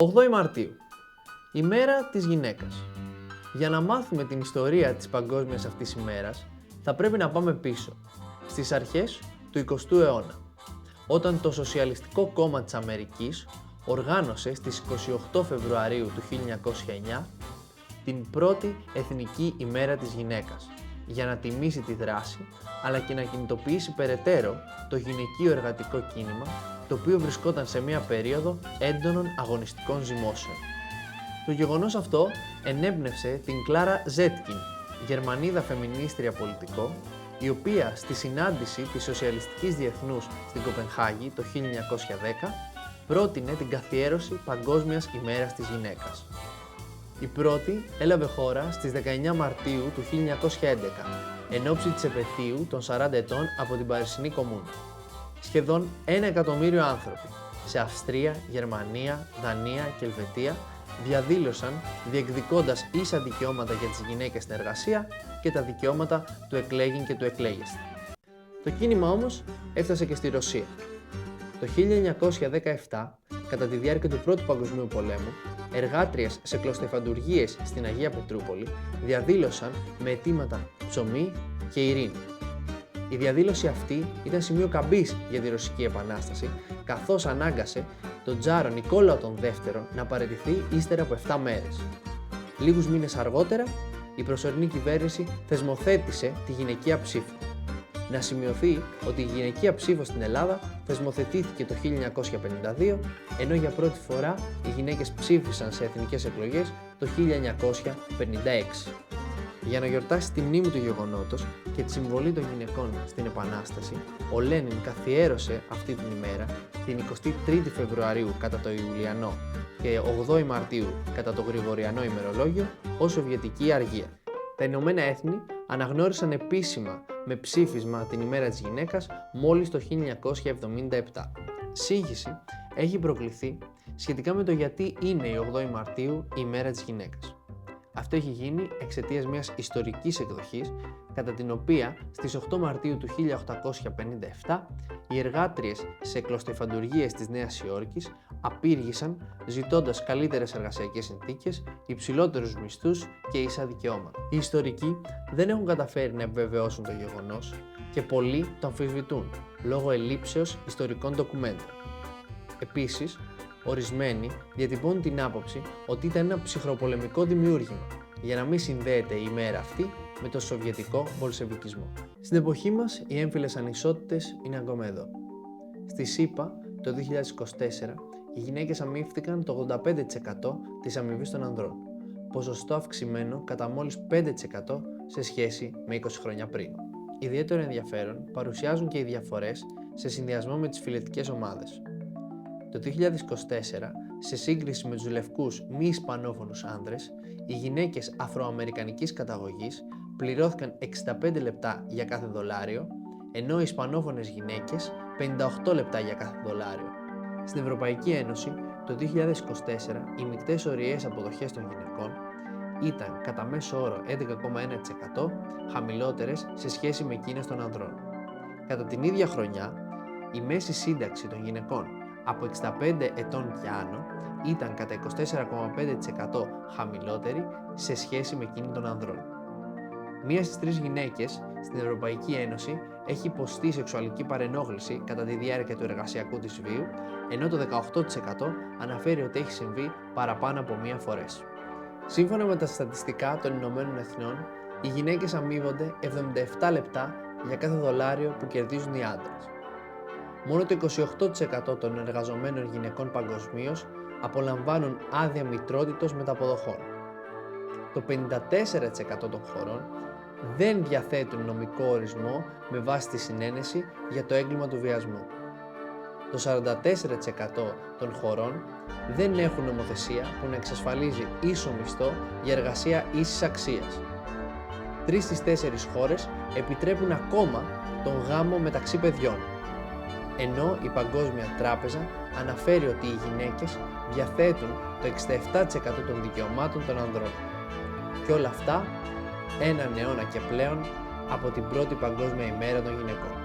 8 Μαρτίου, ημέρα της γυναίκας. Για να μάθουμε την ιστορία της παγκόσμιας αυτής ημέρας, θα πρέπει να πάμε πίσω, στις αρχές του 20ου αιώνα, όταν το Σοσιαλιστικό Κόμμα της Αμερικής οργάνωσε στις 28 Φεβρουαρίου του 1909 την πρώτη Εθνική ημέρα της γυναίκας, για να τιμήσει τη δράση, αλλά και να κινητοποιήσει περαιτέρω το γυναικείο εργατικό κίνημα, το οποίο βρισκόταν σε μια περίοδο έντονων αγωνιστικών ζυμώσεων. Το γεγονός αυτό ενέπνευσε την Κλάρα Ζέτκιν, Γερμανίδα φεμινίστρια πολιτικό, η οποία στη συνάντηση της Σοσιαλιστικής Διεθνούς στην Κοπενχάγη το 1910 πρότεινε την καθιέρωση Παγκόσμιας ημέρας της γυναίκας. Η πρώτη έλαβε χώρα στις 19 Μαρτίου του 1911, εν ώψη της επετείου των 40 ετών από την Παρισινή Κομμούνα. Σχεδόν 1 εκατομμύριο άνθρωποι σε Αυστρία, Γερμανία, Δανία και Ελβετία διαδήλωσαν διεκδικώντας ίσα δικαιώματα για τις γυναίκες στην εργασία και τα δικαιώματα του εκλέγειν και του εκλέγεσθε. Το κίνημα όμως έφτασε και στη Ρωσία. Το 1917, κατά τη διάρκεια του Πρώτου Παγκοσμίου Πολέμου, εργάτριες σε κλωστεφαντουργίες στην Αγία Πετρούπολη διαδήλωσαν με αιτήματα ψωμί και ειρήνη. Η διαδήλωση αυτή ήταν σημείο καμπής για τη Ρωσική Επανάσταση, καθώς ανάγκασε τον Τζάρο Νικόλαο τον Δεύτερο να παραιτηθεί ύστερα από 7 μέρες. Λίγους μήνες αργότερα, η προσωρινή κυβέρνηση θεσμοθέτησε τη γυναικεία ψήφο. Να σημειωθεί ότι η γυναικεία ψήφος στην Ελλάδα θεσμοθετήθηκε το 1952, ενώ για πρώτη φορά οι γυναίκες ψήφισαν σε εθνικές εκλογές το 1956. Για να γιορτάσει τη μνήμη του γεγονότος και τη συμβολή των γυναικών στην Επανάσταση, ο Λένιν καθιέρωσε αυτή την ημέρα, την 23η Φεβρουαρίου κατά το Ιουλιανό και 8η Μαρτίου κατά το Γρηγοριανό ημερολόγιο, ως Σοβιετική αργία. Τα Ηνωμένα Έθνη αναγνώρισαν επίσημα με ψήφισμα την ημέρα της γυναίκας μόλις το 1977. Σύγχυση έχει προκληθεί σχετικά με το γιατί είναι η 8η Μαρτίου η ημέρα της γυναίκας. Αυτό έχει γίνει εξαιτίας μιας ιστορικής εκδοχής, κατά την οποία στις 8 Μαρτίου του 1857 οι εργάτριες σε κλωστεφαντουργίες της Νέας Υόρκης απήργησαν ζητώντας καλύτερες εργασιακές συνθήκες, υψηλότερους μισθούς και ίσα δικαιώματα. Οι ιστορικοί δεν έχουν καταφέρει να επιβεβαιώσουν το γεγονός και πολλοί το αμφισβητούν λόγω ελλείψεως ιστορικών ντοκουμέντων. Επίσης, ορισμένοι διατυπώνουν την άποψη ότι ήταν ένα ψυχροπολεμικό δημιούργημα για να μην συνδέεται η ημέρα αυτή με το σοβιετικό βολσεβικισμό. Στην εποχή μας οι έμφυλες ανισότητες είναι ακόμα εδώ. Στη ΣΥΠΑ το 2024 οι γυναίκες αμείφθηκαν το 85% της αμοιβής των ανδρών, ποσοστό αυξημένο κατά μόλις 5% σε σχέση με 20 χρόνια πριν. Ιδιαίτερο ενδιαφέρον παρουσιάζουν και οι διαφορές σε συνδυασμό με τις φυλετικές ομάδες. Το 2024, σε σύγκριση με τους λευκούς μη ισπανόφωνους άνδρες, οι γυναίκες αφροαμερικανικής καταγωγής πληρώθηκαν 65 λεπτά για κάθε δολάριο, ενώ οι ισπανόφωνες γυναίκες 58 λεπτά για κάθε δολάριο. Στην Ευρωπαϊκή Ένωση, το 2024, οι μεικτές ωριαίες αποδοχές των γυναικών ήταν κατά μέσο όρο 11,1% χαμηλότερες σε σχέση με εκείνες των ανδρών. Κατά την ίδια χρονιά, η μέση σύνταξη των γυναικών από 65 ετών και άνω ήταν κατά 24,5% χαμηλότερη σε σχέση με εκείνη των ανδρών. Μία στις 3 γυναίκες στην Ευρωπαϊκή Ένωση έχει υποστεί σεξουαλική παρενόχληση κατά τη διάρκεια του εργασιακού της βίου, ενώ το 18% αναφέρει ότι έχει συμβεί παραπάνω από μία φορές. Σύμφωνα με τα στατιστικά των Ηνωμένων Εθνών, οι γυναίκες αμείβονται 77 λεπτά για κάθε δολάριο που κερδίζουν οι άντρες. Μόνο το 28% των εργαζομένων γυναικών παγκοσμίως απολαμβάνουν άδεια μητρότητος μεταποδοχών. Το 54% των χωρών δεν διαθέτουν νομικό ορισμό με βάση τη συνένεση για το έγκλημα του βιασμού. Το 44% των χωρών δεν έχουν νομοθεσία που να εξασφαλίζει ίσο μισθό για εργασία ίσης αξίας. 3 στις 4 χώρες επιτρέπουν ακόμα τον γάμο μεταξύ παιδιών, ενώ η Παγκόσμια Τράπεζα αναφέρει ότι οι γυναίκες διαθέτουν το 67% των δικαιωμάτων των ανδρών. Και όλα αυτά έναν αιώνα και πλέον από την πρώτη Παγκόσμια ημέρα των γυναικών.